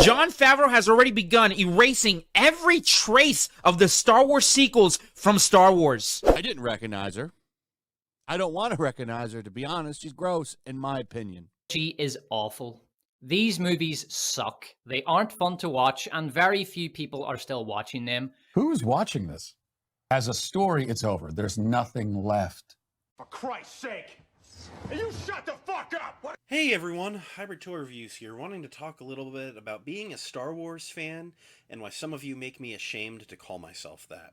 Jon Favreau has already begun erasing every trace of the Star Wars sequels from Star Wars. I didn't recognize her. I don't want to recognize her, to be honest. She's gross, in my opinion. She is awful. These movies suck. They aren't fun to watch, and very few people are still watching them. Who's watching this? As a story, it's over. There's nothing left. For Christ's sake! You shut the fuck up! What? Hey everyone, Hybrid Tour Reviews here, wanting to talk a little bit about being a Star Wars fan and why some of you make me ashamed to call myself that.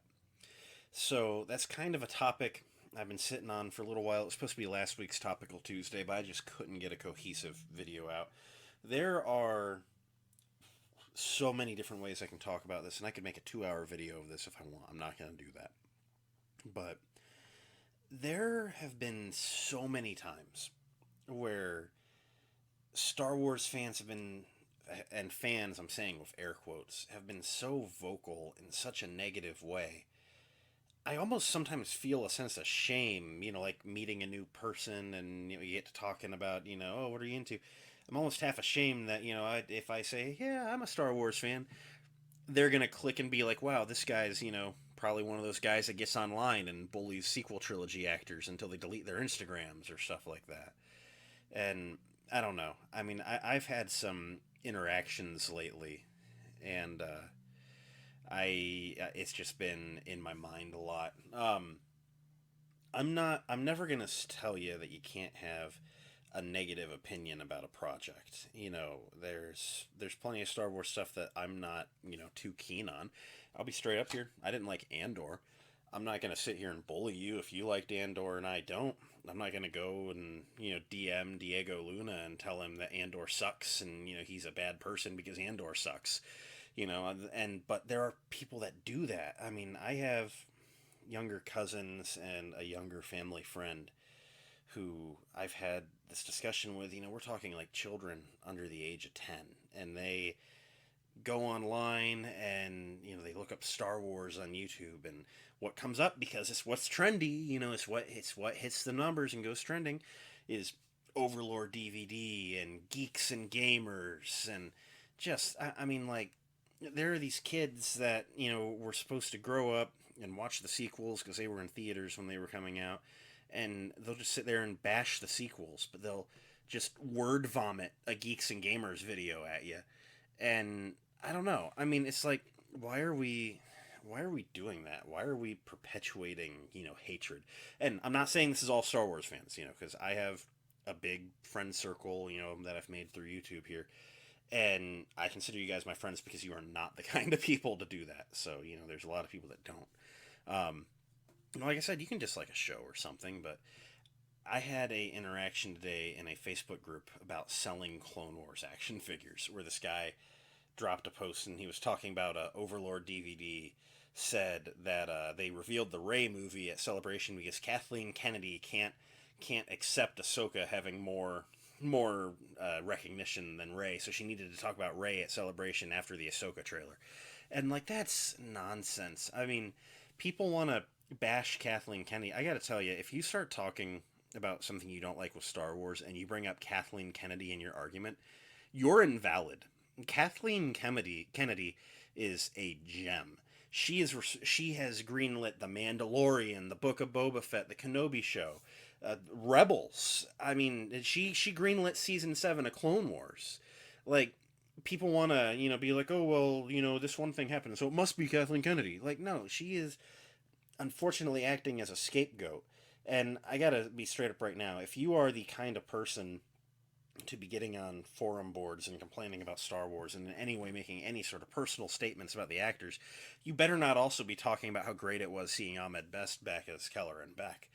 So that's kind of a topic I've been sitting on for a little while. It was supposed to be last week's Topical Tuesday, but I just couldn't get a cohesive video out. There are so many different ways I can talk about this, and I could make a 2-hour video of this if I want. I'm not going to do that. But there have been so many times where Star Wars fans have been, and fans, I'm saying with air quotes, have been so vocal in such a negative way. I almost sometimes feel a sense of shame, like meeting a new person and you get to talking about, oh, what are you into? I'm almost half ashamed that, if I say, yeah, I'm a Star Wars fan, they're going to click and be like, wow, this guy's, probably one of those guys that gets online and bullies sequel trilogy actors until they delete their Instagrams or stuff like that. And I don't know. I mean, I've had some interactions lately, and it's just been in my mind a lot. I'm never gonna tell you that you can't have a negative opinion about a project. There's plenty of Star Wars stuff that I'm not, too keen on. I'll be straight up here. I didn't like Andor. I'm not going to sit here and bully you if you liked Andor and I don't. I'm not going to go and, DM Diego Luna and tell him that Andor sucks and, he's a bad person because Andor sucks. But there are people that do that. I mean, I have younger cousins and a younger family friend who I've had this discussion with. We're talking like children under the age of 10, and they go online and they look up Star Wars on YouTube, and what comes up, because it's what's trendy, it's what hits the numbers and goes trending, is Overlord DVD and Geeks and Gamers, and just I mean, like, there are these kids that were supposed to grow up and watch the sequels because they were in theaters when they were coming out, and they'll just sit there and bash the sequels, but they'll just word vomit a Geeks and Gamers video at you. And I don't know. I mean, it's like, why are we doing that? Why are we perpetuating, hatred? And I'm not saying this is all Star Wars fans, because I have a big friend circle, that I've made through YouTube here. And I consider you guys my friends because you are not the kind of people to do that. So, there's a lot of people that don't. Like I said, you can dislike a show or something, but I had a interaction today in a Facebook group about selling Clone Wars action figures, where this guy dropped a post and he was talking about Overlord DVD, said that they revealed the Rey movie at Celebration because Kathleen Kennedy can't accept Ahsoka having more recognition than Rey, so she needed to talk about Rey at Celebration after the Ahsoka trailer. And like, that's nonsense. I mean, people want to bash Kathleen Kennedy. I gotta tell you, if you start talking about something you don't like with Star Wars and you bring up Kathleen Kennedy in your argument, you're invalid. Kathleen Kennedy is a gem. She has greenlit The Mandalorian, The Book of Boba Fett, The Kenobi Show, Rebels. I mean, she greenlit season 7 of Clone Wars. Like, people want to, be like, oh, well, this one thing happened, so it must be Kathleen Kennedy. Like, no, she is unfortunately acting as a scapegoat. And I gotta be straight up right now. If you are the kind of person to be getting on forum boards and complaining about Star Wars and in any way making any sort of personal statements about the actors, you better not also be talking about how great it was seeing Ahmed Best back as Keller and Beck.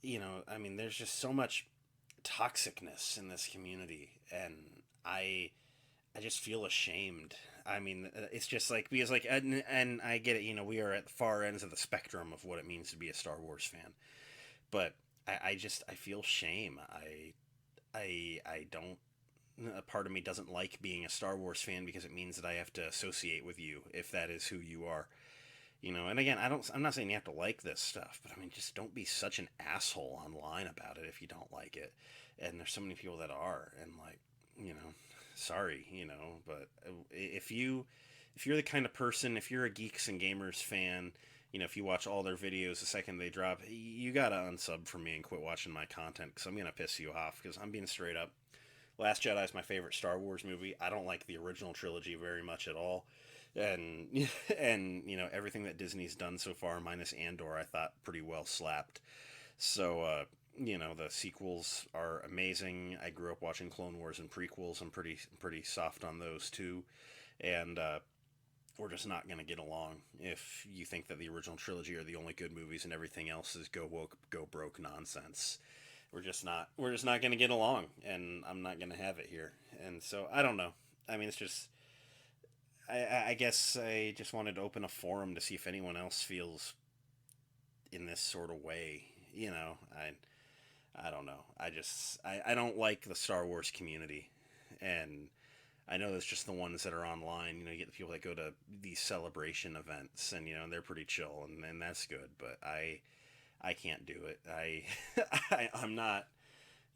I mean, there's just so much toxicness in this community, and I just feel ashamed. I mean, it's just like, because like, and I get it, we are at the far ends of the spectrum of what it means to be a Star Wars fan, but I feel shame. I don't, a part of me doesn't like being a Star Wars fan because it means that I have to associate with you if that is who you are. And again, I'm not saying you have to like this stuff, but I mean, just don't be such an asshole online about it if you don't like it. And there's so many people that are, and like, sorry, but if you're the kind of person, if you're a Geeks and Gamers fan, if you watch all their videos the second they drop, you gotta unsub from me and quit watching my content, because I'm gonna piss you off, because I'm being straight up. Last Jedi is my favorite Star Wars movie. I don't like the original trilogy very much at all. And everything that Disney's done so far, minus Andor, I thought pretty well slapped. So the sequels are amazing. I grew up watching Clone Wars and prequels. I'm pretty soft on those too. And we're just not going to get along if you think that the original trilogy are the only good movies and everything else is go woke, go broke nonsense. We're just not going to get along, and I'm not going to have it here. And so I don't know. I mean, it's just, I guess I just wanted to open a forum to see if anyone else feels in this sort of way. I don't know. I don't like the Star Wars community, and I know that's just the ones that are online. You get the people that go to these celebration events, and they're pretty chill, and that's good. But I can't do it. I'm not.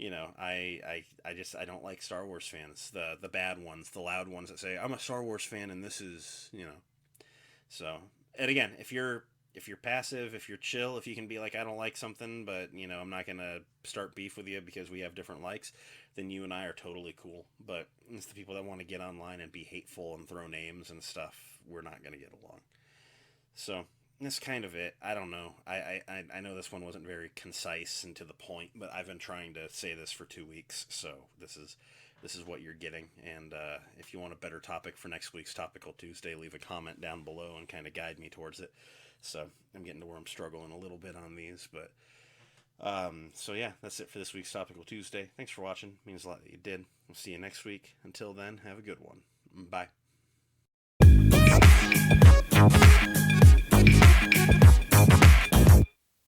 I don't like Star Wars fans. The bad ones, the loud ones that say I'm a Star Wars fan and this is. So, and again, if you're passive, if you're chill, if you can be like, I don't like something, but I'm not gonna start beef with you because we have different likes, then you and I are totally cool. But it's the people that want to get online and be hateful and throw names and stuff, we're not gonna get along. So that's kind of it. I don't know. I know this one wasn't very concise and to the point, but I've been trying to say this for 2 weeks, so this is what you're getting. And if you want a better topic for next week's Topical Tuesday, leave a comment down below and kind of guide me towards it. So I'm getting to where I'm struggling a little bit on these, but so yeah, that's it for this week's Topical Tuesday. Thanks for watching. It means a lot that you did. We'll see you next week. Until then, have a good one. Bye.